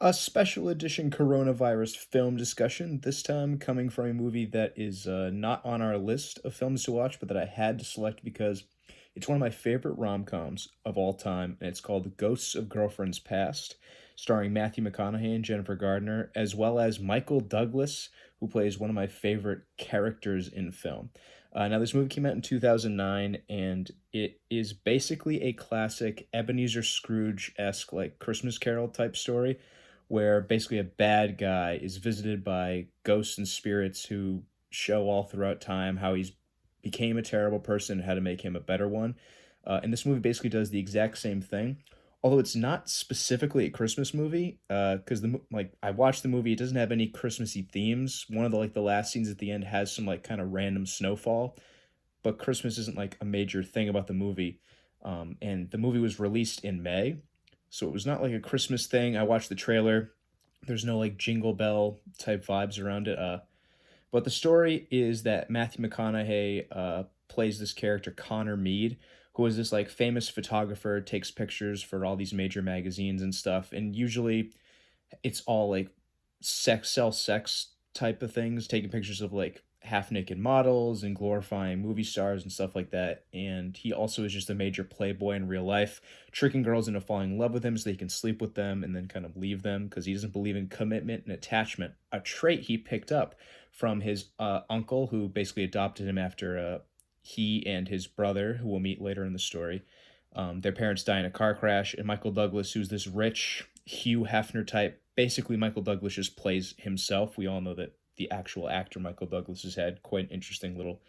A special edition coronavirus film discussion, this time coming from a movie that is not on our list of films to watch, but that I had to select because it's one of my favorite rom-coms of all time, and it's called Ghosts of Girlfriends Past, starring Matthew McConaughey and Jennifer Gardner, as well as Michael Douglas, who plays one of my favorite characters in film. Now, this movie came out in 2009, and it is basically a classic Ebenezer Scrooge-esque, like, Christmas Carol type story, where basically a bad guy is visited by ghosts and spirits who show all throughout time how he's became a terrible person and how to make him a better one. And this movie basically does the exact same thing, although it's not specifically a Christmas movie. Because like I watched the movie, it doesn't have any Christmassy themes. One of the last scenes at the end has some like kind of random snowfall, but Christmas isn't like a major thing about the movie. And the movie was released in May, so it was not like a Christmas thing. I watched the trailer. There's no like jingle bell type vibes around it. But the story is that Matthew McConaughey plays this character Connor Mead, who is this like famous photographer, takes pictures for all these major magazines and stuff, and usually it's all like sex type of things, taking pictures of like half naked models and glorifying movie stars and stuff like that. And he also is just a major playboy in real life, tricking girls into falling in love with him so they can sleep with them and then kind of leave them because he doesn't believe in commitment and attachment, a trait he picked up from his uncle, who basically adopted him after he and his brother, who we'll meet later in the story, their parents die in a car crash, and Michael Douglas, who's this rich Hugh Hefner type, basically Michael Douglas just plays himself. We all know that the actual actor Michael Douglas has had quite an interesting little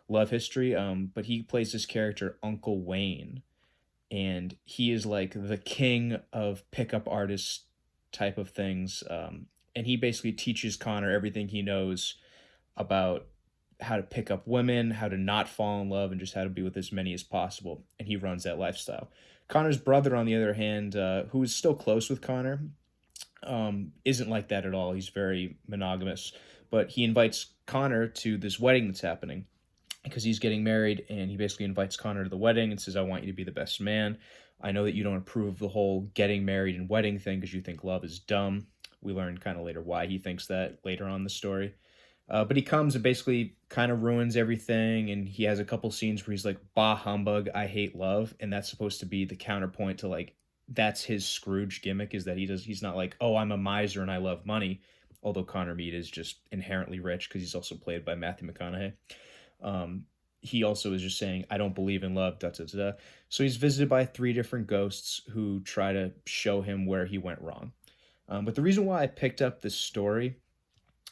love history. But he plays this character Uncle Wayne, and he is like the king of pickup artist type of things. And he basically teaches Connor everything he knows about how to pick up women, how to not fall in love, and just how to be with as many as possible. And he runs that lifestyle. Connor's brother, on the other hand, who is still close with Connor, isn't like that at all. He's very monogamous, but he invites Connor to this wedding that's happening because he's getting married, and he basically invites Connor to the wedding and says, "I want you to be the best man. I know that you don't approve of the whole getting married and wedding thing because you think love is dumb." We learn kind of later why he thinks that later on in the story. But he comes and basically kind of ruins everything, and he has a couple scenes where he's like, "Bah humbug, I hate love," and that's supposed to be the counterpoint to like that's his Scrooge gimmick, is that he's not like, "Oh, I'm a miser and I love money," although Connor Mead is just inherently rich because he's also played by Matthew McConaughey. He also is just saying, "I don't believe in love." Da, da, da, da. So he's visited by three different ghosts who try to show him where he went wrong. But the reason why I picked up this story,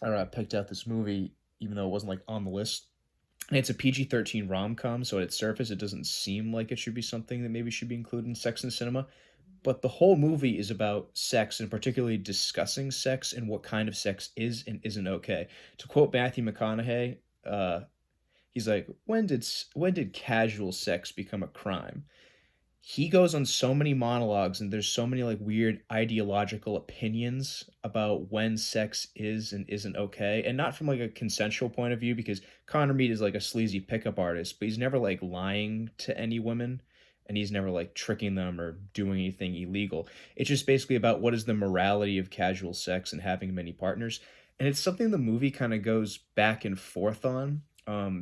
or I picked out this movie, even though it wasn't like on the list, and it's a PG-13 rom-com, so at its surface, it doesn't seem like it should be something that maybe should be included in Sex and Cinema. But the whole movie is about sex, and particularly discussing sex and what kind of sex is and isn't okay. To quote Matthew McConaughey, he's like, when did casual sex become a crime? He goes on so many monologues, and there's so many like weird ideological opinions about when sex is and isn't okay, and not from like a consensual point of view, because Connor Mead is like a sleazy pickup artist, but he's never like lying to any women, and he's never like tricking them or doing anything illegal. It's just basically about what is the morality of casual sex and having many partners. And it's something the movie kind of goes back and forth on,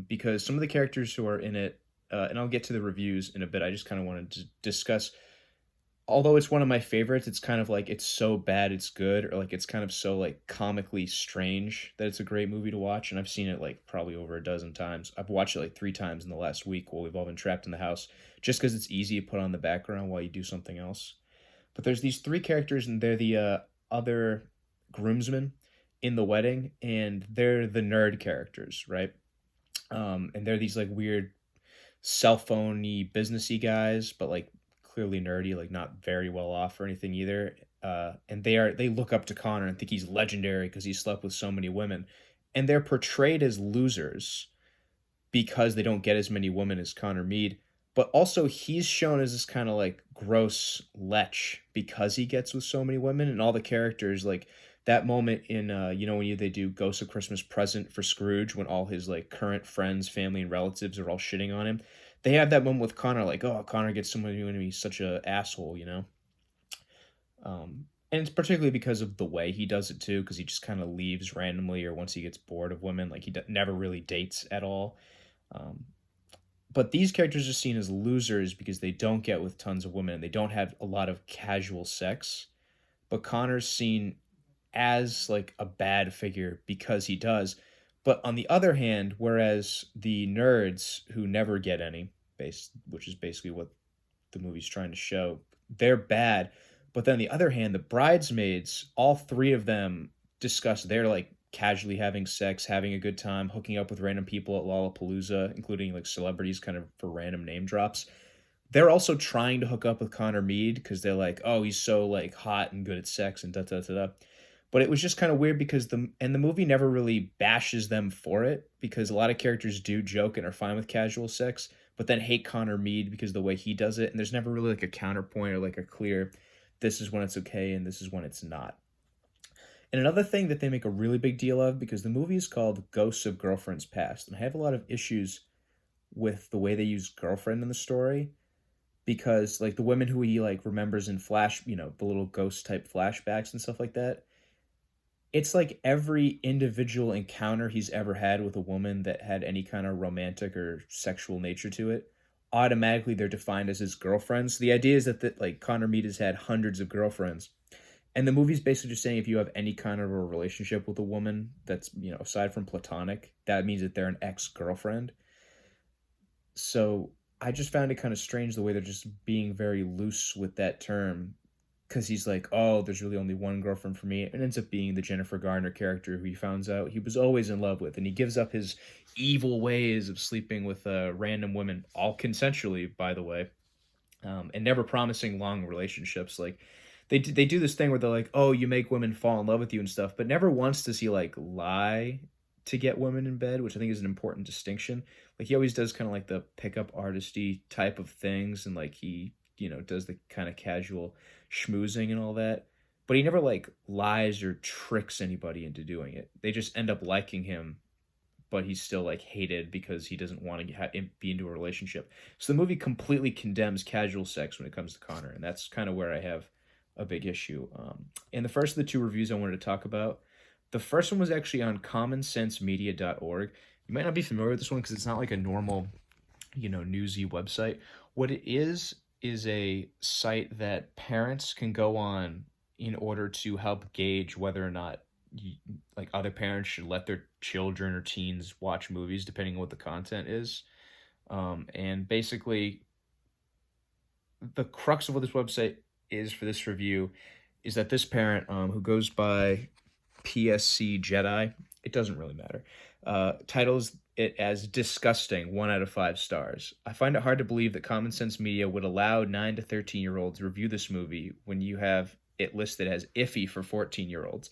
because some of the characters who are in it, and I'll get to the reviews in a bit. I just kind of wanted to discuss. Although it's one of my favorites, it's kind of like it's so bad it's good, or like it's kind of so like comically strange that it's a great movie to watch. And I've seen it like probably over a dozen times. I've watched it like three times in the last week while we've all been trapped in the house, just because it's easy to put on the background while you do something else. But there's these three characters, and they're the other groomsmen in the wedding, and they're the nerd characters, right? And they're these like weird cell phony businessy guys, but like clearly nerdy, like not very well off or anything either. And they look up to Connor and think he's legendary because he slept with so many women, and they're portrayed as losers because they don't get as many women as Connor Mead. But also, he's shown as this kind of like gross lech because he gets with so many women, and all the characters like that moment in when they do Ghost of Christmas Present for Scrooge, when all his like current friends, family, and relatives are all shitting on him. They have that moment with Connor, like, "Oh, Connor gets someone when he's such a asshole," you know. And it's particularly because of the way he does it too, because he just kind of leaves randomly or once he gets bored of women, like never really dates at all. Um, but these characters are seen as losers because they don't get with tons of women and they don't have a lot of casual sex. But Connor's seen as like a bad figure because he does. But on the other hand, whereas the nerds who never get any, which is basically what the movie's trying to show, they're bad. But then on the other hand, the bridesmaids, all three of them discuss they're like casually having sex, having a good time, hooking up with random people at Lollapalooza, including like celebrities kind of for random name drops. They're also trying to hook up with Connor Mead because they're like, oh, he's so like hot and good at sex and da da da da. But it was just kind of weird because the movie never really bashes them for it because a lot of characters do joke and are fine with casual sex, but then hate Connor Mead because of the way he does it, and there's never really like a counterpoint or like a clear this is when it's okay and this is when it's not. And another thing that they make a really big deal of because the movie is called Ghosts of Girlfriends Past, and I have a lot of issues with the way they use girlfriend in the story because like the women who he like remembers in the little ghost type flashbacks and stuff like that, it's like every individual encounter he's ever had with a woman that had any kind of romantic or sexual nature to it, automatically they're defined as his girlfriends. So the idea is that like Connor Mead has had hundreds of girlfriends. And the movie's basically just saying if you have any kind of a relationship with a woman that's, aside from platonic, that means that they're an ex-girlfriend. So I just found it kind of strange the way they're just being very loose with that term because he's like, oh, there's really only one girlfriend for me. It ends up being the Jennifer Garner character who he finds out he was always in love with. And he gives up his evil ways of sleeping with random women, all consensually, by the way, and never promising long relationships. Like, they do this thing where they're like, oh, you make women fall in love with you and stuff, but never once does he, like, lie to get women in bed, which I think is an important distinction. Like, he always does kind of like the pickup artisty type of things, and, like, he, does the kind of casual schmoozing and all that. But he never like lies or tricks anybody into doing it. They just end up liking him, but he's still like hated because he doesn't want to be into a relationship. So the movie completely condemns casual sex when it comes to Connor, and that's kind of where I have a big issue. And the first of the two reviews I wanted to talk about, the first one was actually on commonsensemedia.org. You might not be familiar with this one because it's not like a normal, newsy website. What it is a site that parents can go on in order to help gauge whether or not like other parents should let their children or teens watch movies depending on what the content is. And basically, the crux of what this website is for this review is that this parent, who goes by PSC Jedi, it doesn't really matter, titles it as disgusting, 1 out of 5 stars. I find it hard to believe that Common Sense Media would allow 9 to 13-year-olds to review this movie when you have it listed as iffy for 14-year-olds.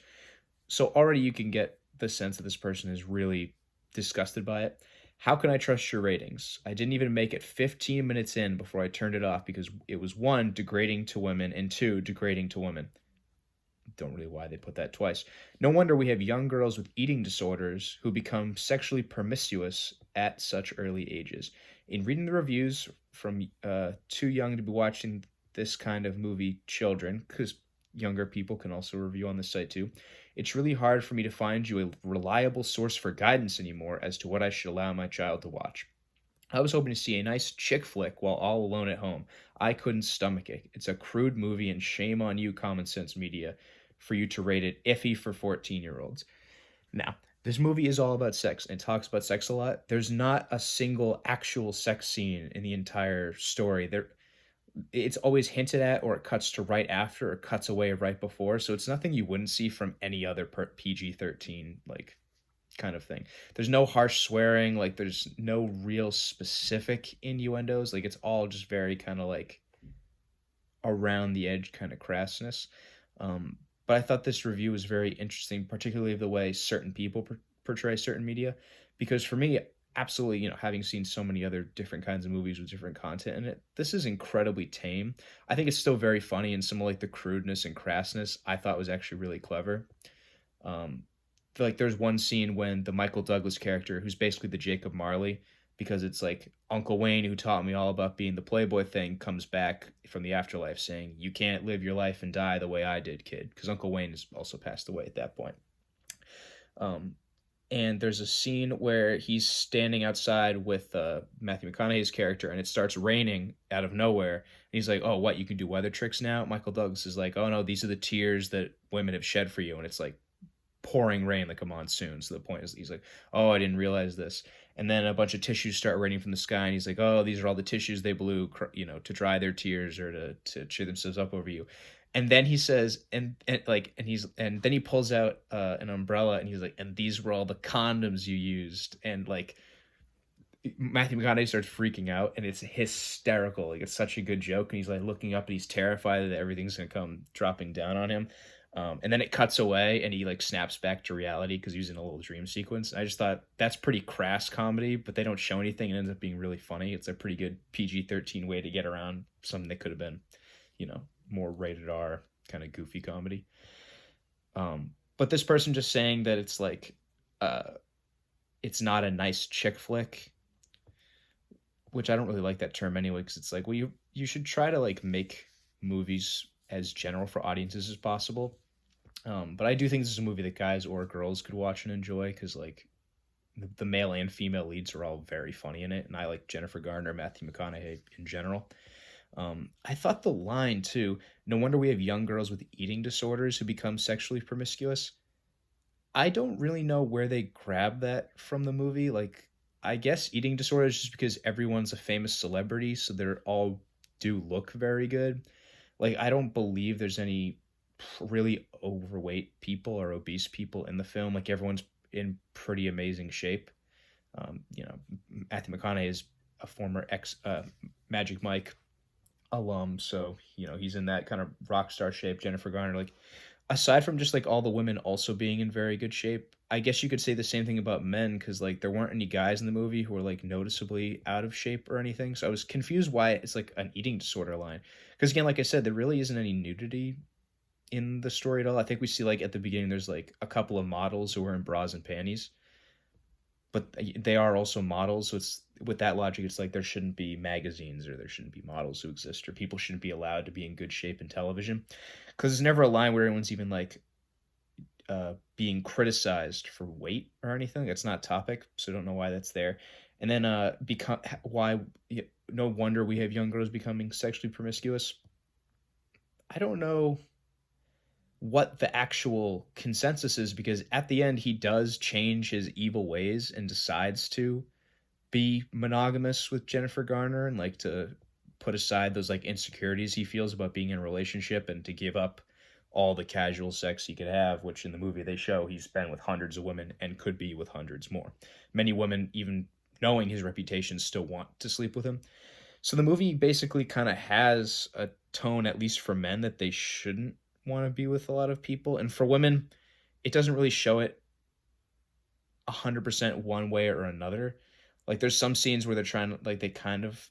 So already you can get the sense that this person is really disgusted by it. How can I trust your ratings? I didn't even make it 15 minutes in before I turned it off because it was 1, degrading to women, and 2, degrading to women. Don't really why they put that twice. No wonder we have young girls with eating disorders who become sexually promiscuous at such early ages. In reading the reviews from too young to be watching this kind of movie children, because younger people can also review on the site too, it's really hard for me to find you a reliable source for guidance anymore as to what I should allow my child to watch. I was hoping to see a nice chick flick while all alone at home. I couldn't stomach it. It's a crude movie, and shame on you, Common Sense Media, for you to rate it iffy for 14-year-olds. Now, this movie is all about sex and talks about sex a lot. There's not a single actual sex scene in the entire story. It's always hinted at, or it cuts to right after, or cuts away right before. So it's nothing you wouldn't see from any other PG-13 like kind of thing. There's no harsh swearing, like there's no real specific innuendos. Like it's all just very kind of like around the edge kind of crassness. But I thought this review was very interesting, particularly of the way certain people portray certain media, because for me, absolutely, having seen so many other different kinds of movies with different content in it, this is incredibly tame. I think it's still very funny, and some of like the crudeness and crassness I thought was actually really clever. Like there's one scene when the Michael Douglas character, who's basically the Jacob Marley, because it's like Uncle Wayne, who taught me all about being the playboy thing, comes back from the afterlife saying, "You can't live your life and die the way I did, kid," because Uncle Wayne has also passed away at that point. Um, and there's a scene where he's standing outside with Matthew McConaughey's character, and it starts raining out of nowhere. And he's like, "Oh, what? You can do weather tricks now?" Michael Douglas is like, "Oh no, these are the tears that women have shed for you," and it's like pouring rain like a monsoon. So the point is, he's like, "Oh, I didn't realize this." And then a bunch of tissues start raining from the sky, and he's like, "Oh, these are all the tissues they blew, to dry their tears or to cheer themselves up over you." And then he says, and then he pulls out an umbrella, and he's like, "And these were all the condoms you used." And like Matthew McConaughey starts freaking out, and it's hysterical. Like it's such a good joke, and he's like looking up, and he's terrified that everything's gonna come dropping down on him. And then it cuts away, and he like snaps back to reality because he was in a little dream sequence. I just thought that's pretty crass comedy, but they don't show anything. It ends up being really funny. It's a pretty good PG-13 way to get around something that could have been, more rated R kind of goofy comedy. But this person just saying that it's like, uh, it's not a nice chick flick, which I don't really like that term anyway, because it's like, well, you should try to like make movies as general for audiences as possible. But I do think this is a movie that guys or girls could watch and enjoy, because like the male and female leads are all very funny in it, and I like Jennifer Garner, Matthew McConaughey in general. I thought the line too, "No wonder we have young girls with eating disorders who become sexually promiscuous." I don't really know where they grab that from the movie. Like, I guess eating disorders just because everyone's a famous celebrity, so they're all do look very good. Like, I don't believe there's any really overweight people or obese people in the film. Like, everyone's in pretty amazing shape. Matthew McConaughey is a former ex Magic Mike alum, so he's in that kind of rock star shape. Jennifer Garner, like, aside from just like all the women also being in very good shape, I guess you could say the same thing about men, because like there weren't any guys in the movie who were like noticeably out of shape or anything. So I was confused why it's like an eating disorder line, because again, like I said, there really isn't any nudity in the story at all. I think we see like at the beginning there's like a couple of models who are in bras and panties, but they are also models. So it's with that logic, it's like there shouldn't be magazines, or there shouldn't be models who exist, or people shouldn't be allowed to be in good shape in television, because there's never a line where anyone's even like being criticized for weight or anything. That's not topic, so I don't know why that's there. And then become why no wonder we have young girls becoming sexually promiscuous. I don't know what the actual consensus is, because at the end he does change his evil ways and decides to be monogamous with Jennifer Garner, and like to put aside those like insecurities he feels about being in a relationship, and to give up all the casual sex he could have, which in the movie they show he's been with hundreds of women and could be with hundreds more. Many women, even knowing his reputation, still want to sleep with him. So the movie basically kind of has a tone, at least for men, that they shouldn't want to be with a lot of people. And for women, it doesn't really show it 100% one way or another. Like there's some scenes where they're trying to like they kind of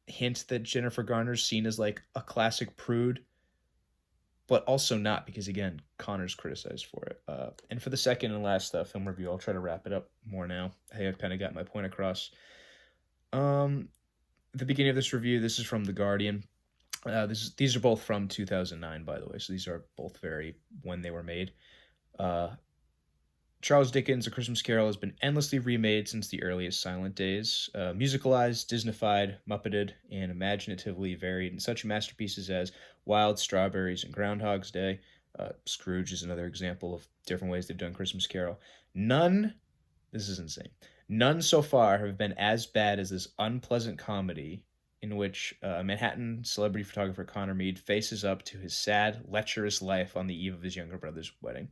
hint that Jennifer Garner's seen as like a classic prude, but also not, because again, Connor's criticized for it. And for the second and last film review, I'll try to wrap it up more now. I think I've kind of got my point across. Um, the beginning of this review, this is from The Guardian. These are both from 2009, by the way, so these are both very when they were made. Uh, Charles Dickens' A Christmas Carol has been endlessly remade since the earliest silent days, musicalized, Disneyfied, Muppeted, and imaginatively varied in such masterpieces as Wild Strawberries and Groundhog's Day. Scrooge is another example of different ways they've done Christmas Carol. None, this is insane, none so far have been as bad as this unpleasant comedy in which Manhattan celebrity photographer Connor Mead faces up to his sad, lecherous life on the eve of his younger brother's wedding.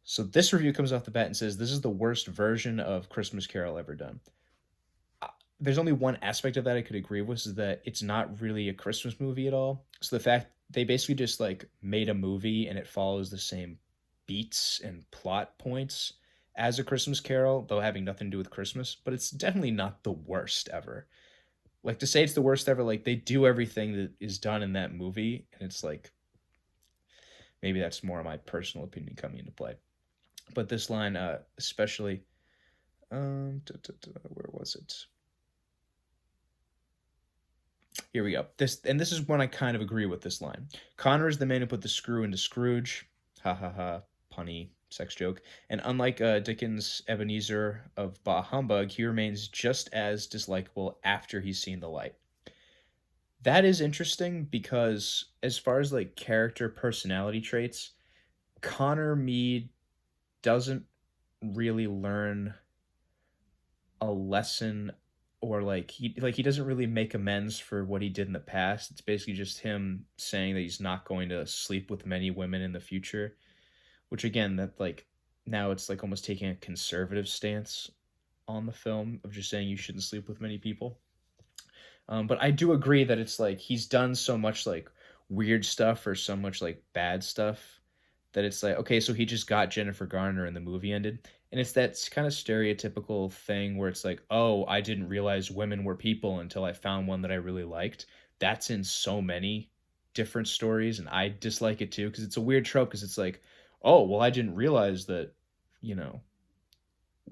So this review comes off the bat and says this is the worst version of Christmas Carol ever done. There's only one aspect of that I could agree with, is that it's not really a Christmas movie at all. So the fact they basically just like made a movie and it follows the same beats and plot points as a Christmas Carol, though having nothing to do with Christmas, but it's definitely not the worst ever. Like to say it's the worst ever, like they do everything that is done in that movie, and it's like maybe that's more of my personal opinion coming into play. But this line, especially, where was it? Here we go. This is when I kind of agree with this line. Connor is the man who put the screw into Scrooge. Ha ha ha. Punny sex joke. And unlike Dickens' Ebenezer of Bah Humbug, he remains just as dislikable after he's seen the light. That is interesting because as far as like character personality traits, Connor Mead doesn't really learn a lesson, or like he doesn't really make amends for what he did in the past. It's basically just him saying that he's not going to sleep with many women in the future, which again, that like now it's like almost taking a conservative stance on the film of just saying you shouldn't sleep with many people. But I do agree that it's like he's done so much like weird stuff or so much like bad stuff that it's like, okay, so he just got Jennifer Garner and the movie ended. And it's that kind of stereotypical thing where it's like, oh, I didn't realize women were people until I found one that I really liked. That's in so many different stories, and I dislike it too because it's a weird trope because it's like, oh, well, I didn't realize that, you know,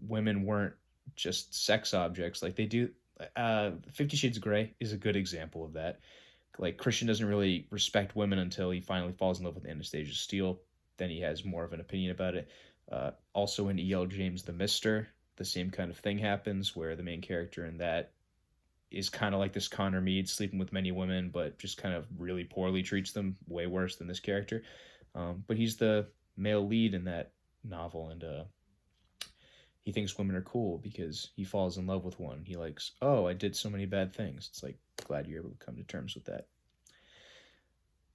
women weren't just sex objects. Like they do. 50 Shades of Grey is a good example of that. Like Christian doesn't really respect women until he finally falls in love with Anastasia Steele. Then he has more of an opinion about it. Also in E.L. James the Mister, the same kind of thing happens where the main character in that is kind of like this Connor Mead sleeping with many women, but just kind of really poorly treats them, way worse than this character. But he's the male lead in that novel, and he thinks women are cool because he falls in love with one. He likes, oh, I did so many bad things. It's like, glad you're able to come to terms with that.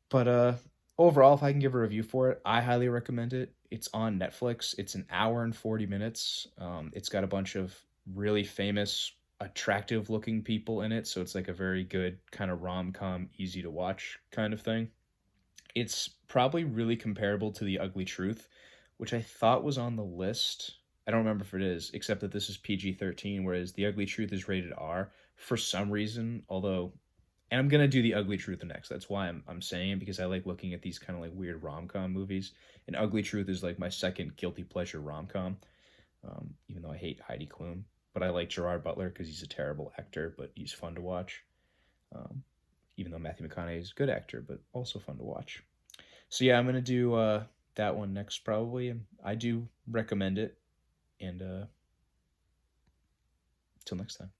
But overall, if I can give a review for it, I highly recommend it. It's on Netflix. It's an hour and 40 minutes. It's got a bunch of really famous, attractive looking people in it. So it's like a very good kind of rom com, easy to watch kind of thing. It's probably really comparable to The Ugly Truth, which I thought was on the list. I don't remember if it is, except that this is PG-13, whereas The Ugly Truth is rated R for some reason. Although, and I'm gonna do The Ugly Truth next. That's why I'm saying it, because I like looking at these kind of like weird rom com movies. And Ugly Truth is like my second guilty pleasure rom com. Even though I hate Heidi Klum, but I like Gerard Butler because he's a terrible actor, but he's fun to watch. Um, Even though Matthew McConaughey is a good actor, but also fun to watch. So yeah, I'm gonna do that one next probably, and I do recommend it. And till next time.